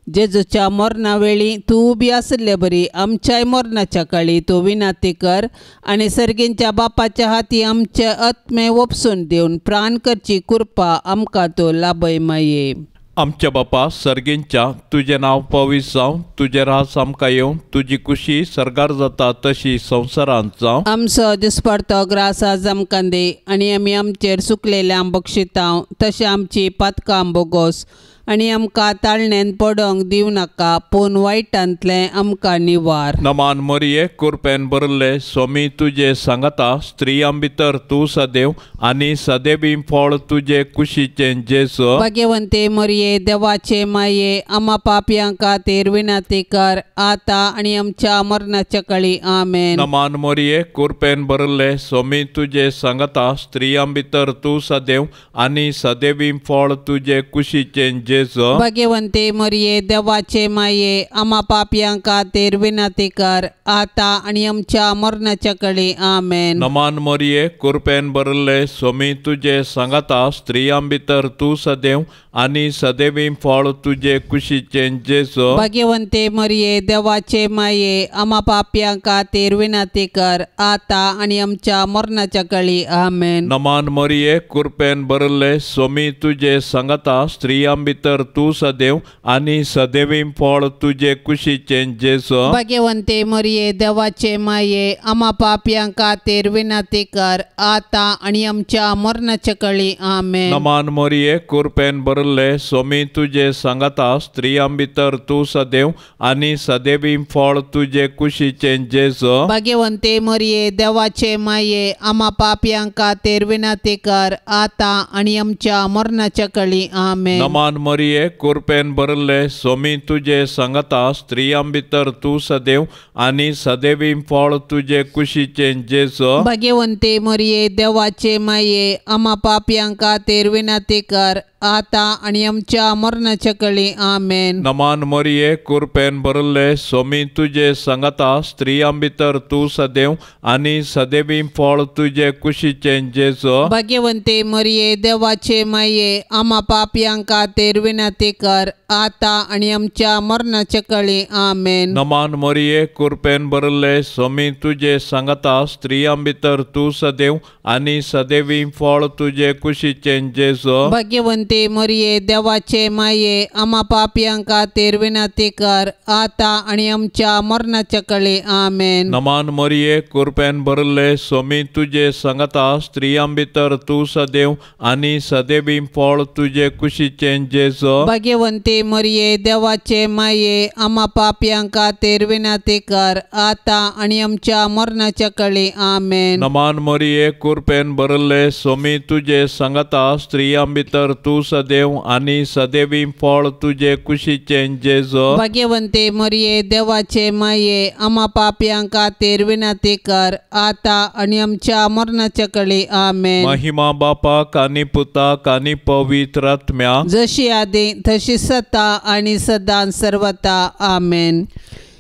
S1: जेजूच्या मरणा वेळी तूं उबी आसले बरी आमच्याय मरणाच्या काळी तूं विनाती कर आनी सर्गींच्या बापाच्या हाती आमचे आत्मे वपसून दिवन प्राण करची कृपा आमकां तूं लाभय माये.
S2: आमच्या बापा सर्गींच्या तुझे नाव पवित्र जावं. तुझे रास आमकां येवं. तुजी कुशी सरगार जाता तशी संवसारांत जावं.
S1: आमचो दिसपडतो ग्रास आज आमकां दे आनी आमी आमचेर सुकलेल्यांक बक्षितांव तशें आमची पातकां बोगोस आनी आमकां ताळणेन पडोंक दिवं नाका पूण वायटांतलें आमकां निवार.
S2: नमान मोरये कृपेन भरले स्वामी तुजे सांगता स्त्रियां भितर तूं सदैव आनी सदैवी फळ तुजे कुशीचे जेजू.
S1: भाग्यवंते मोरये देवाचे माये आम्हा पापयां खातीर विनाती कर आता आनी आमच्या मरणाच्या काळी आमेन.
S2: नमान मोरये कृपेन भरले स्वामी तुजे सांगता स्त्रियां भितर तूं सदैव आनी सदैवी फळ तुजे कुशीचे जेजू.
S1: भाग्यवंते मोरये देवाचे माये आम्हा पापयां खातीर विनाती कर आता आनी आमच्या मरणाच्या काळी आमेन.
S2: नमान मोरये कृपेन भरले स्वामी तुजे सांगता स्त्रियां भितर तूं सदैव आनी सदैवी फळ तुजे कुशीचे जेजू.
S1: भाग्यवंते मोरये देवाचे माये आम्हा पापयां खातीर विनाती कर आता आनी आमच्या मरणाच्या काळी आमेन.
S2: नमान मोरये कृपेन भरले स्वामी तुजे सांगता स्त्रियां भितर भितर तूं सदैव आनी सदैवी फळ तुजे कुशीचे जेजो.
S1: भाग्यवंते मरिये देवाचे माये आम्हा पापयां खातीर विनंती कर आता आणि आमच्या मरणाच्या कळी आमेन.
S2: नमान मरिये कृपेन भरले स्वामी तुजे सांगता स्त्रियां भितर तूं सदैव आनी सदैवी फळ तुजे कुशीचे जेजो.
S1: भाग्यवंते मरिये देवाचे माये आम्हा पापयां खातीर विनंती कर आता आणि आमच्या मरणाच्या कळी आमेन.
S2: नमान मरिये कृपेन भरले स्वामी तुजे सांगता स्त्रियां भितर तूं सदैव आनी सदैवी फळ तुजे कुशीचे जेजो.
S1: भाग्यवंते मरिये देवाचे माये आम्हा पापयां खातीर विनंती कर आता आणि आमच्या मरणाच्या कळी आमेन.
S2: नमान मरिये कृपेन भरले स्वामी तुजे सांगता स्त्रियां भितर तूं सदैव आनी सदैवी फळ तुजे कुशीचे जेजो.
S1: भाग्यवंते मरिये देवाचे माये आम्हा पापयां खातीर विनंती कर आता आणि आमच्या मरणाच्या कळी आमेन.
S2: नमान मरिये कृपेन भरले स्वामी तुजे सांगता स्त्रियां भितर तूं सदैव आनी सदैवी फळ तुजे कुशीचे जेजो.
S1: भाग्यवंते मरिये देवाचे माये आम्हा पापयां खातीर विनंती कर आता आणि आमच्या मरणाच्या कळी आमेन.
S2: नमान मरिये कृपेन भरले स्वामी तुजे सांगता स्त्रियां भितर तूं सदैव आनी सदैवी फळ तुजे कुशीचे जेजो.
S1: भाग्यवंते मरिये देवाचे माये आम्हा पापयां खातीर विनंती कर आता आणि आमच्या मरणाच्या कळी आमेन.
S2: नमान मरिये कृपेन भरले स्वामी तुजे सांगता स्त्रियां भितर तूं सदैव आनी सदैवी फळ तुजे कुशीचे जेजो.
S1: भाग्यवंते मरिये देवाचे माये आम्हा पापयां खातीर विनंती कर आता आणि आमच्या मरणाच्या कळी आमेन.
S2: महिमा बापाक आनी पुताक आनी पवित्र आत्म्या
S1: जशी आदी तशी सता आणि सदां सर्वता आमेन.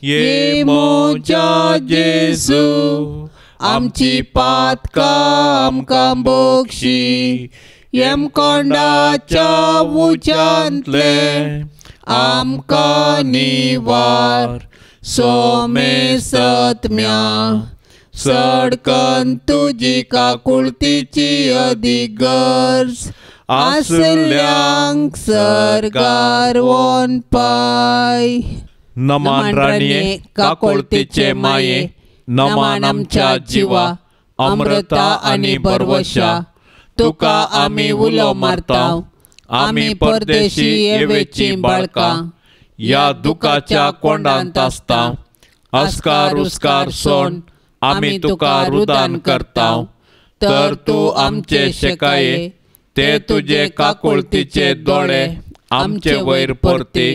S2: ये मोजा जेजू आमची पातकां आमकां बक्षी येम कोंडाच्या उज्यांतले आमकां निवार सोमे सत्म्या सडकन तुजी काकुळतीची अधिगर्ज आसल्यांक सरकार वोन पाय. नमान राणये काकुळतीचे माये नमान आमच्या जिवा अमृता आनी बरवशा तुका आमी उलो मारताव. आमी परदेशी येवेची बाळकां या दुखाच्या कोंडांत आसताव. अस्कार उस्कार सोड आमी तुका रुदान करताव. तर तूं आमचे शेकाये ते तुजे काकुळतीचे दोळे आमचे वयर परती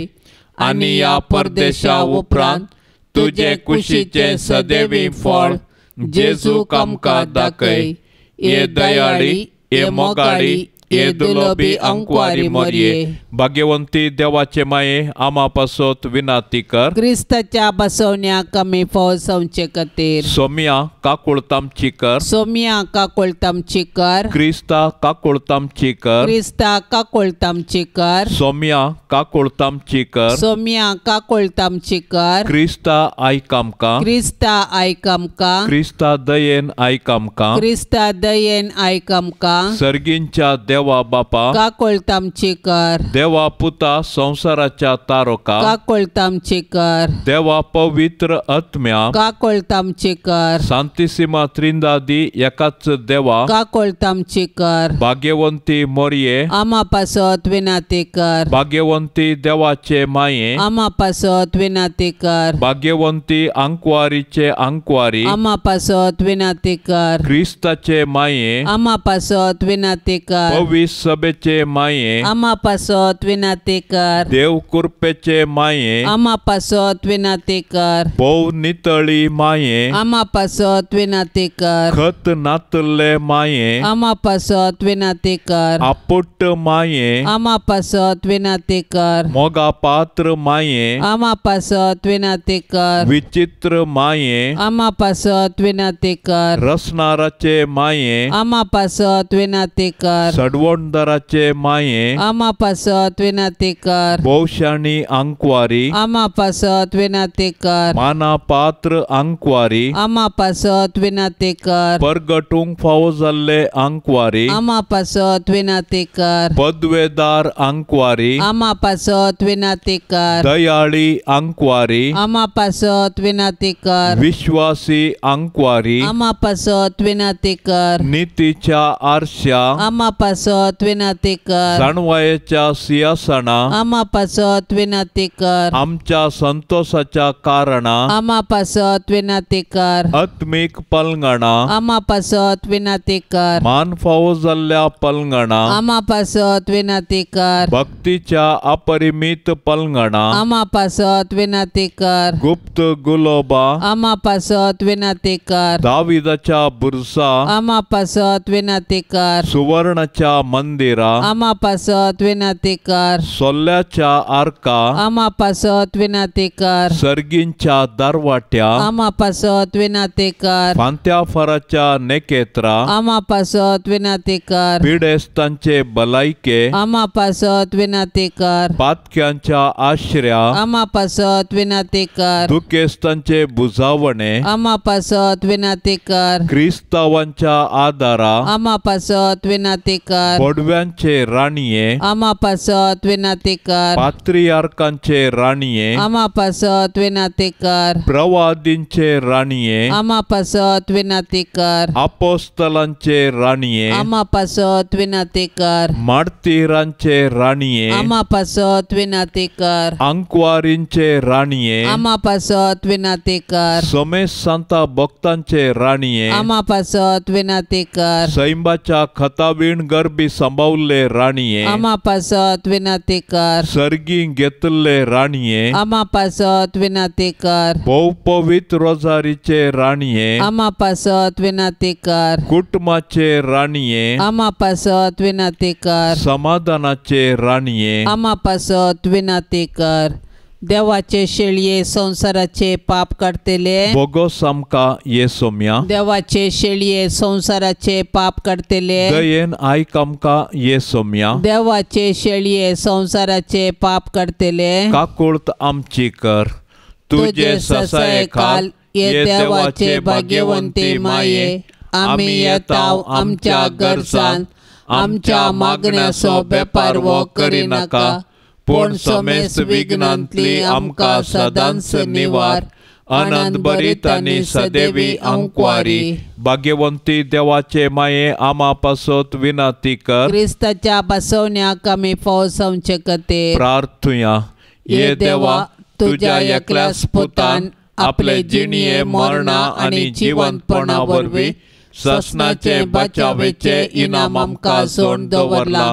S2: आनी या परदेशा उपरांत तुजे कुशीचे सदैवी फळ जेजूक आमकां दाखय. ये दयाळी ये मोगाळी ये दुलोबी अंकुवारी मरिये. भाग्यवंती देवाचे माये आम्हा पासत विनंती कर.
S1: क्रिस्ताच्या बसवण्या कमी फौज संचे खातीर
S2: सोम्या काकुळतामची कर.
S1: सोम्या काकुळतामची कर.
S2: क्रिस्ता काकुळतामची कर.
S1: क्रिस्ता काकुळतामची कर.
S2: सोम्या काकुळतामची कर.
S1: सोम्या काकुळतामची कर.
S2: क्रिस्ता आयक आमकां.
S1: क्रिस्ता आयक आमकां.
S2: क्रिस्ता दयेन आयक आमकां.
S1: क्रिस्ता दयेन आयक आमकां.
S2: सर्गींच्या देवा बापा
S1: काकुळतामची कर.
S2: देवा पुता संसाराच्या तारोका
S1: काकुळतामची कर.
S2: देवा पवित्र आत्म्या
S1: काकुळतामची कर.
S2: सांतिसिमा त्रिंदादी एकाच देवा
S1: काकुळतामची कर.
S2: भाग्यवंती मोरये
S1: आम्हा पासत विनंती कर.
S2: भाग्यवंती देवाचे माये
S1: आम्हा पासत विनंती कर.
S2: भाग्यवंती अंकुवारीचे अंकुवारी
S1: आम्हा पासत विनंती कर.
S2: क्रिस्ताचे माये
S1: आम्हा पासत विनंती कर.
S2: पवित्र सभेचे माये
S1: आम्हा पासत विनंती कर.
S2: देव कृपेचे माये
S1: आम्हा पासत विनंती कर.
S2: भोव नितळी माये
S1: आम्हा पासत विनंती कर.
S2: खत नातले माये
S1: आम्हा पासत विनंती कर.
S2: आपुट्ट माये
S1: आम्हा पासत विनंती कर.
S2: मोगा पात्र माये
S1: आम्हा पासत विनंती कर.
S2: विचित्र माये
S1: आम्हा पासत विनंती कर.
S2: रसनाराचे माये
S1: आम्हा पासत विनंती कर.
S2: आडवणदाराचे माये
S1: आमा पासत विनंती कर
S2: भोवशाणी आंकवारी
S1: आमा पासत विनंती कर
S2: माना पात्र आंकवारी
S1: आमा पासत विनंती कर
S2: परगटूंक फावो जाल्ले आंकवारी
S1: आमा पासत विनंती कर
S2: पदवेदार आंकवारी
S1: आमा पासत विनंती कर
S2: दयाळी आंकवारी
S1: आमा पासत विनंती कर
S2: विश्वासी आंकवारी
S1: आमा पासत विनंती कर
S2: नीतीच्या आरशा
S1: आमा पासत विनंती कर
S2: जाणवायेच्या सिंहासना
S1: आमा पासत विनंती कर
S2: आमच्या संतोषाच्या कारणा
S1: आमा पासत विनंती कर
S2: आत्मिक पलंगणा
S1: आमा पासत विनंती कर
S2: मान फावो जाल्ल्या पलंगणा
S1: आमा पासत विनंती कर
S2: भक्तीच्या अपरिमित पलंगणा
S1: आमा पासत विनंती कर
S2: गुप्त गुलोबा
S1: आमा पासत विनंती कर
S2: दाविदाच्या बुरसा
S1: आमा पासत विनंती कर
S2: सुवर्णाच्या मंदिरा
S1: आमा पासत विनंती कर
S2: सोल्ल्याच्या आर्का
S1: आमा पासत विनंती कर
S2: सर्गींच्या दरवाट्या
S1: आमा पासत विनंती कर
S2: फांत्या फराच्या नेकेत्रा
S1: आमा पासत विनंती कर
S2: पिडेस्तांचे भलायके
S1: आमा पासत विनंती कर
S2: पातक्यांच्या आश्रया
S1: आमा पासत विनंती कर
S2: दुखेस्तांचे बुजावणे
S1: आमा पासत विनंती कर
S2: क्रिस्तावांच्या आदारा
S1: आमा पासत विनंती कर
S2: पडव्यांचे राणीये
S1: आमा पासत विनंती कर
S2: पात्रियार्कांचे राणीये
S1: आमा पासत विनंती कर
S2: प्रवादींचे राणीये
S1: आमा पासत विनंती कर
S2: अपोस्तलांचे राणीये
S1: आमा पासत विनंती कर
S2: मार्तिरांचे राणीये
S1: आमा पासत विनंती कर
S2: अंकवारींचे राणीये
S1: आमा पासत विनंती कर
S2: समेस सांता भक्तांचे राणीये
S1: आमा पासत विनंती कर
S2: सैंबाच्या खताबीण गरबी सांभाळले राणीये
S1: आमा पासत विनंती कर
S2: सर्गी घेतले राणीये
S1: आमा पासत विनंती कर
S2: भोव पवित्र रोजारीचे राणीये
S1: आमा पासत विनंती कर
S2: कुटुंबाचे राणीये
S1: आमा पासत विनंती कर
S2: समाधानाचे राणीये
S1: आमा पासत विनंती कर देवाचे शेळये संसाराचे पाप काढतेले
S2: बोगोस आमका येसोम्या
S1: देवाचे शेळये संसाराचे पाप काढतेले
S2: दयेन आयक आमका येसोम्या
S1: देवाचे शेळये संसाराचे पाप काढतेले
S2: काकुळत आमची कर तुझे ससाये खाल ये देवाचे भाग्यवंती माये आम्ही येताव आमच्या गरजान आमच्या मागण्याचो बेपार वो करी नाका पूण समेस विघ्नांतली आमकां सदांच निवार आनंद भरीत आनी सदैवी अंकवारी भाग्यवंती देवाचे माये आमा पासत विनंती कर
S1: क्रिस्ताच्या बसवण्याक आमी फावो संवचे खातीर
S2: प्रार्थुया ये देवा तुझ्या एकल्याच पुतान आपले जिणये मरणा आनी जिवंतपणा वरवीं ससनाचे बचावेचे इनाम आमकां सोड दवरला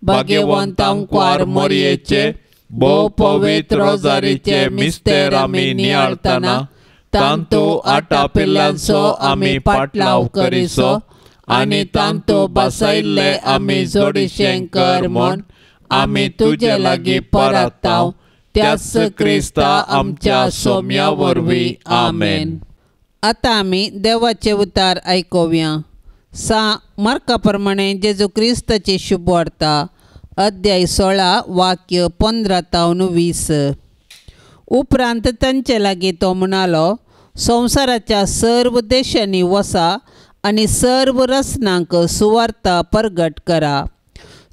S2: भाग्यवंत अंकवार मोरयेचे भोव पवित्र रोजारीचे मिस्तेर आमी नियाळतना तांतू आटा पिल्ल्यांचो आमी पाटलाव करिसो आनी तांतू बसयल्ले आमी जोडिशें कर म्हूण आमी तुजे लागीं परताव त्याच क्रिस्ता आमच्या सोम्या वरवीं आमेन.
S1: आतां आमी देवाचे उतार आयकुया. मार्का प्रमाणे जेजू क्रिस्ताची शुभ वार्ता अध्याय 16 वाक्य 15 तावन 20. उपरांत तांचे लागीं तो म्हणालो, संवसाराच्या सर्व देशांनी वसा आनी सर्व रसनांक सुवार्ता परगट करा.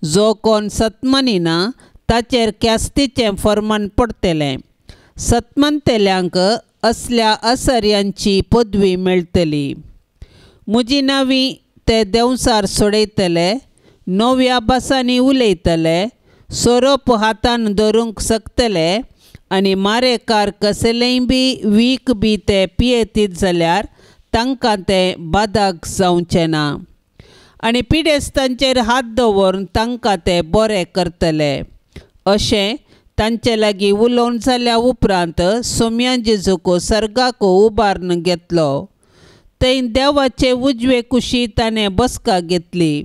S1: जो कोण सत्मनिना ताचेर क्यास्तीचें फर्मान पडटलें. सत्मनतेल्यांक असल्या असर्यांची पदवी मेळटली. म्हजी नांवीं ते देंवसार सोडयतले, नव्या भासांनी उलयतले, सोरोप हातान धरूंक शकतले आनी मारेकार कसलेंय बी वीख बी ते पियेतीत जाल्यार तांकां तें बादाक जावचें ना. आनी पिडेस्तांचेर हात दवरून तांकां ते बरें करतले. अशें तांचे लागीं उलोवन जाल्या उपरांत सोम्या जेजूक सर्गाक उबारून घेतलो. थंय देवाचे उजवे कुशीत ताणें बसका घेतली.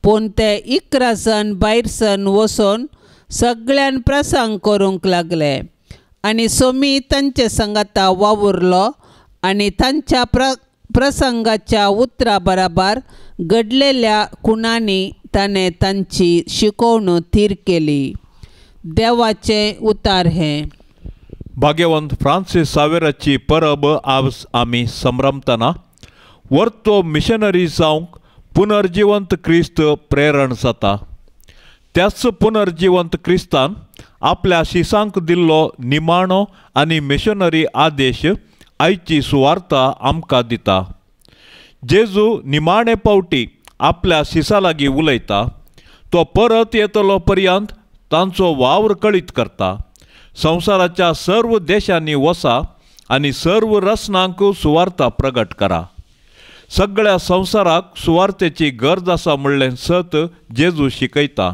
S1: पूण ते 11 जण भायर सन वचून सगळ्यान प्रसंग करूंक लागले. आनी सोमी तांचे संगता वावुरलो आनी तांच्या प्रसंगाच्या उतरा बराबर घडलेल्या खुणांनी ताणें तांची शिकवणूक थीर केली. देवाचे उतार हे.
S2: भाग्यवंत फ्रांसीस सावेराची परब आज आमी संभ्रमतना वर्तो मिशनरी जावंक पुनर्जिवंत क्रिस्त प्रेरण जाता. त्याच पुनर्जिवंत क्रिस्तान आपल्या शिसांक दिल्लो निमाणो आनी मिशनरी आदेश आयची सुवार्ता आमकां दिता. जेजू निमाणे पावटी आपल्या शिसा लागीं उलयता. तो परत येतलो पर्यंत तांचो वावर कळीत करता. संवसाराच्या सर्व देशांनी वसा आनी सर्व रसनांक सुवार्ता प्रगट करा. सगळ्या संवसाराक सुवार्तेची गरज आसा म्हणलें सत जेजू शिकयता.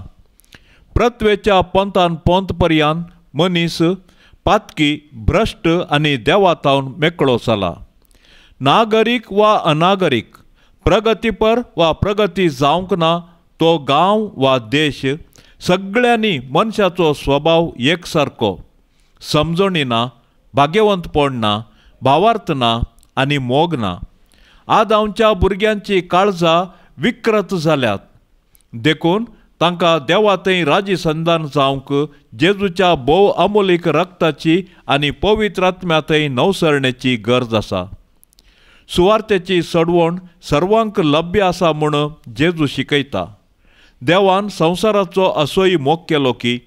S2: प्रत्वेच्या पंतान पंत पर्यंत मनीस पातकी भ्रश्ट आनी देवातावन मेकळो जाला. नागरीक वा अनागरीक, प्रगतीपर वा प्रगती जावंक ना तो गांव वा देश, सगळ्यांनी मनशाचो स्वभाव एकसारको. समजणी ना, भाग्यवंतपण ना, भावार्थ ना आनी मोग ना. आदांच्या भुरग्यांची काळजां विकृत जाल्यात. देखून तांकां देवा थंय राजी संधान जावंक जेजूच्या भोव अमोलीक रक्ताची आनी पवित्र आत्म्या थंय नवसरणेची गरज आसा. सुवार्तेची सडवण सर्वांक लभ्य आसा म्हूण जेजू शिकयता. देवान संवसाराचो असोय मोग केलो की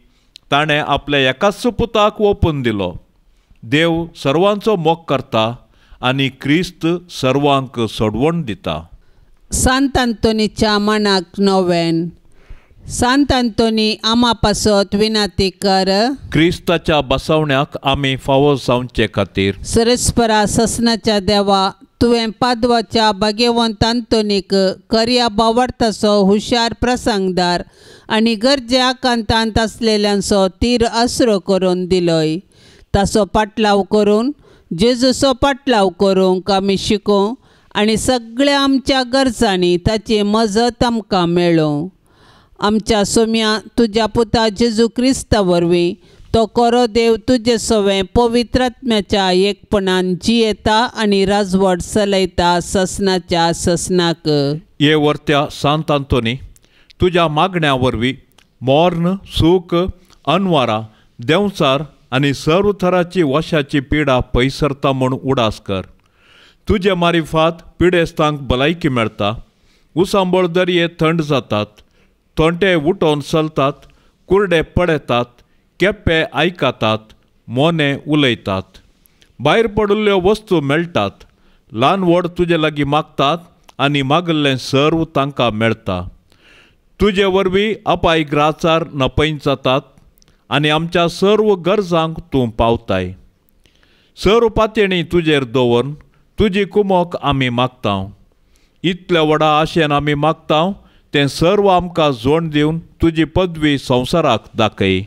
S2: ताणें आपल्या एकाच पुताक ओपून दिलो. देव सर्वांचो मोग करता आनी क्रिस्त सर्वांक सडवण दिता.
S1: सांत आंतोनीच्या मानाक नोवेन. सांत आंतोनी आमा पासत विनाती कर.
S2: क्रिस्ताच्या बसवण्याक आमी फावो जावचे खातीर
S1: सरस्परा ससनाच्या देवा, तुवें पाद्वाच्या भाग्यवंत आंतोनीक कर्या बावडताचो हुशार प्रसंगदार आनी गरजे आकांतांत आसलेल्यांचो तीर आसरो करून दिलोय. ताचो पाटलाव करून जेजूचो पाटलाव करूंक आमी शिकूं आनी सगळ्या आमच्या गरजांनी ताची मजत आमकां मेळूं. आमच्या सोम्या तुज्या पुता जेजू क्रिस्ता वरवीं तो कोरो देव तुजे सवें पवित्र आत्म्याच्या एकपणान जियेता आनी राजवट चलयता ससनाच्या ससनाक.
S2: ये वर्त्या सांत आंतोनी, तुज्या मागण्या वरवीं मोर्न, सूख, अनवारा, देंवचार आनी सर्व तराची वशाची पिडा पयसरता म्हूण उडास कर. तुजे मारिफात पिडेस्तांक भलायकी मेळटा. उसांबळ दर्ये थंड जातात, थोंटे उठोवन चलतात, कुर्डे पडयतात, केप्पे आयकातात, मोने उलयतात. भायर पडिल्ल्यो वस्तू मेळटात. ल्हान व्हड तुजे लागीं मागतात आनी मागल्लें सर्व तांकां मेळटा. तुजे वरवीं अपायग्राचार नपय जातात आनी आमच्या सर्व गरजांक तूं पावताय. सर्व पातयणी तुजेर दवरून तुजी कुमोक आमी मागतांव. इतल्या व्हडा आशेन आमी मागतांव तें सर्व आमकां जोड दिवन तुजी पदवी संवसाराक दाखय.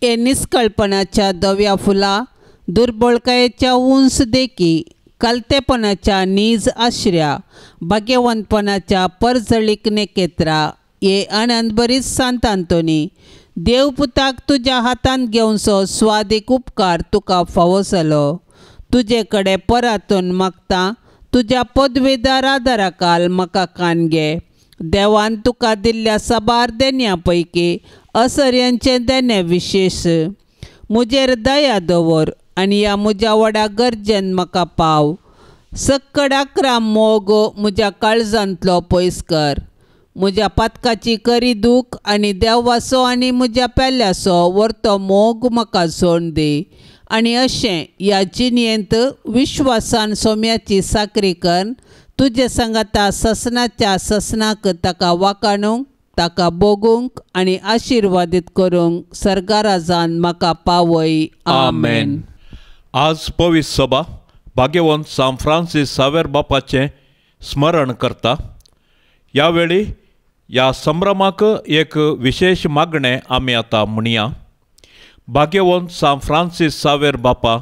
S1: हे निस्कळपणाच्या दव्या फुला, दुर्बळकायेच्या उंच देखी, कलतेपणाच्या नीज आश्र्या, भाग्यवंतपणाच्या परजळीक नेकेत्रा. ये आनंद बरीच सांत आंतोनी, देवपुताक तुज्या हातान घेवचो स्वादीक उपकार तुका फावो जालो. तुजे कडेन परातून मागता, तुज्या पदवेदार आदाराकाल म्हाका कान घे. देवान तुका दिल्ल्या साबार देण्या पैकी असर्यांचे देणे विशेष. मुजेर दया दवर आनी ह्या म्हज्या व्हडा गरजेन म्हाका पाव. सक्कड 11 मोग म्हज्या काळजांतलो पयस कर. म्हज्या पातकाची करी दूख आनी देवाचो आनी म्हज्या पेल्याचो व्हरतो मोग म्हाका जोड दी. आनी अशें ह्या जिणयेंत विश्वासान सोम्याची साकरी कर. तुजे सांगाता ससनाच्या ससनाक ताका वाकाणूंक, ताका बोगूंक आनी आशिर्वादीत करूंक सर्गाराजान म्हाका पावय. आमेन.
S2: आज पवित्र सभा भाग्यवंत सांत फ्रांसीस सावेर बापाचें स्मरण करता. ह्या वेळी ह्या संभ्रमाक एक विशेष मागणें आमी आतां म्हणया. भाग्यवंत सांत फ्रांसीस सावेर बापा,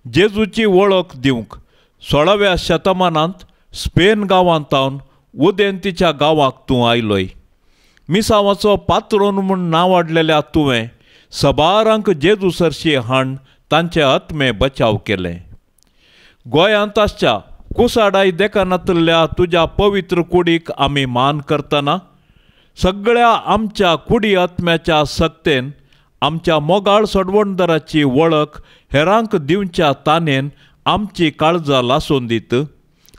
S2: जेजूची वळख दिवंक 16व्या शतमानांत स्पेन गांवांतावन उदेंतीच्या गांवाक तूं आयलोय. मिसांवाचो पात्रोन म्हूण नांवाडलेल्या तुवें सबारांक जेजू सरशी हाण तांचे आत्मे बचाव केले. गोंयांत आसच्या कुसाडाय देखानांतल्या तुज्या पवित्र कुडीक आमी मान करतना सगळ्या आमच्या कुडी आत्म्याच्या सक्तेन आमच्या मोगाळ सोडवणदाराची वळख हेरांक दिवच्या तानेन आमची काळजां लासून दीत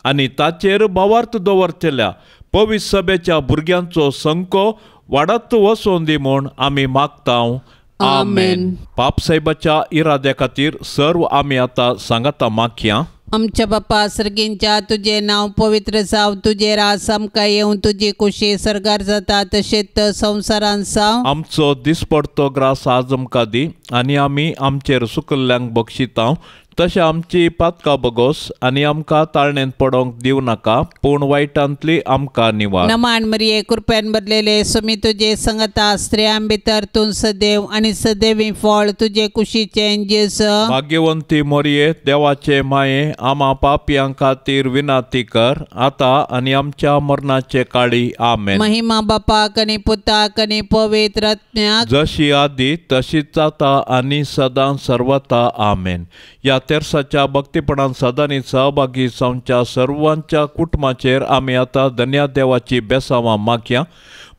S2: आनी ताचेर भावार्थ दवरतल्या पवित्र सभेच्या भुरग्यांचो संको वाडत वचोन दी म्हूण आमी मागतांव. आमेन. पापसाहेबाच्या इराद्या खातीर सर्व आमी आतां सांगाता मागया.
S1: आमच्या बापा सर्गींच्या तुझे नाव पवित्र जाव, तुझे रास आमकां येवं, तुजी कुशी सरगार जाता तशेंच संवसारान जावं.
S2: आमचो दिसपडतो ग्रास आज आमकां दी आनी आमी आमचेर सुकल्ल्यांक बक्षितांव. तशें आमची पातकां बगोस आनी आमकां ताळणेन पडोंक दिव नाका, पूण वायटांतली आमकां निवार.
S1: नमान मरिये कृपेन भरलेले सुमी तुजे संगता स्त्रियां भितर तूं सदैव आनी सदैवी फळ तुजे कुशीचें जेजू.
S2: भाग्यवंती मोरये, देवाचे माये, आमा पापयां खातीर विनाती कर, आतां आनी आमच्या मरणाचे काळी. आमेन.
S1: महिमा बापाक आनी पुताक आनी पवित्र आत्म्याक
S2: जशी आदी तशीच आता आनी सदां सर्वता. आमेन. या तेर्साच्या भक्तीपणान सदांनी सहभागी जावच्या सर्वांच्या कुटुंबाचेर आमी आतां धन्या देवाची बेसांवां मागया.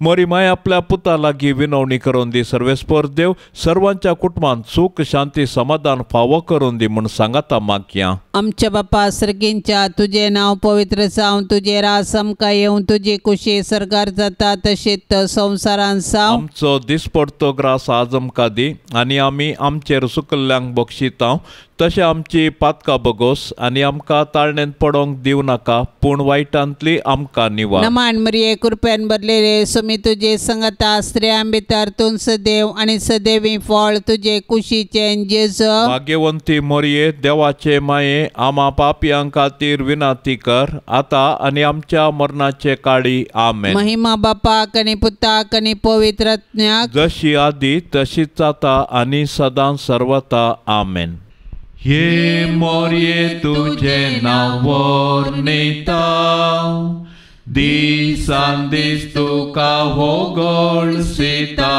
S2: मोरी माय आपल्या पुता लागीं विनवणी करून दी. सर्वेस्पर देव सर्वांच्या कुटुंबांत सुख शांती समाधान फावो करून दी म्हूण सांगाता मागया.
S1: आमच्या बापा सर्गींच्या तुझे नाव पवित्र जावं, तुझे रास आमकां येवं, तुजी कुशी सरगार जाता तशेंच संवसारान जावं.
S2: आमचो दिसपडतो ग्रास आज आमकां दी आनी आमी आमचेर सुकल्ल्यांक बक्षितांव. तशें आमची पातकां बगोस आनी आमकां ताळणेन पडोंक दिव नाका, पूण वायटांतली आमकां निवार.
S1: नमान मरिये कृपेन भरलेले सुमी तुजे संगता स्त्रियां भितर तूं सदैव आनी सदैवी फळ तुजे कुशीचें जेजू.
S2: भाग्यवंती मोरये, देवाचे माये, आमा पापयां खातीर विनाती कर, आतां आनी आमच्या मरणाचे काळी. आमेन.
S1: महिमा बापाक आनी पुताक आनी पवित्र आत्म्याक
S2: जशी आदी तशीच आता आनी सदां सर्वता. आमेन. ये मोरये तुझे नाव वर्णिता, दिसान दीस तुका होगळसिता,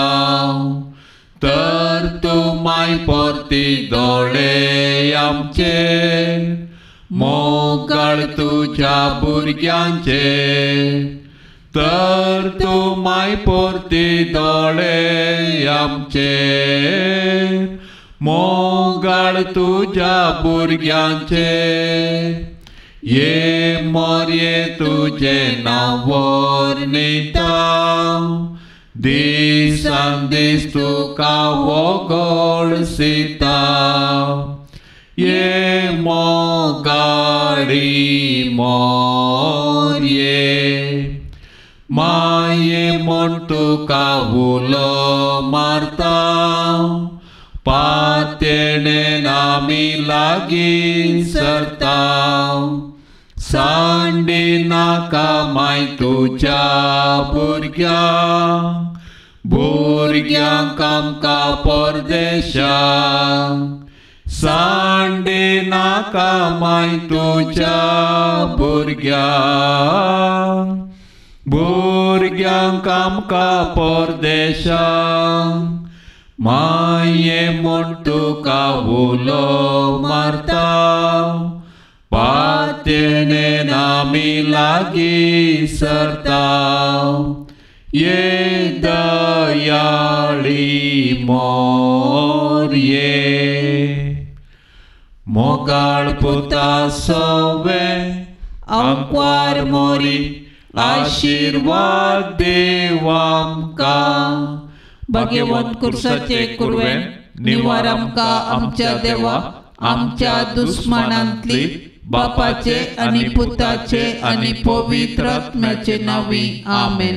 S2: तर तूं माय परती दोळे आमचेर, मोगाळ तुझ्या भुरग्यांचेर, तर तूं माय परती दोळे आमचेर, मोगाळ तुझ्या भुरग्यांचेर. ये मोरये तुझे नाव वर्णिता, दिसान दीस तुका होगळसिता, ये मोगाळी मोरये, माये म्हूण तुका उलो मारता, पातेणेन आमी लागीं सरता, सांडी नाका माय तुज्या भुरग्यांक, भुरग्यांक आमकां परदेशाक, सांडी नाका माय तुज्या भुरग्यांक, भुरग्यांक आमकां परदेशाक, माये म्हूण तुका उलो मारता, पातेणेन आमी लागीं सरता, ये दयाळी मोरये. मोगाळ पुता सवे आमकां मोरी, आशिर्वाद देव आमकां, भाग्यवंत कुर्साचे कुरवेन निवार आमकां आमच्या देवा, आमच्या दुस्मनांतली बापाचे आनी पुताचे आनी पवित्र आत्म्याचे नांवी. आमेन.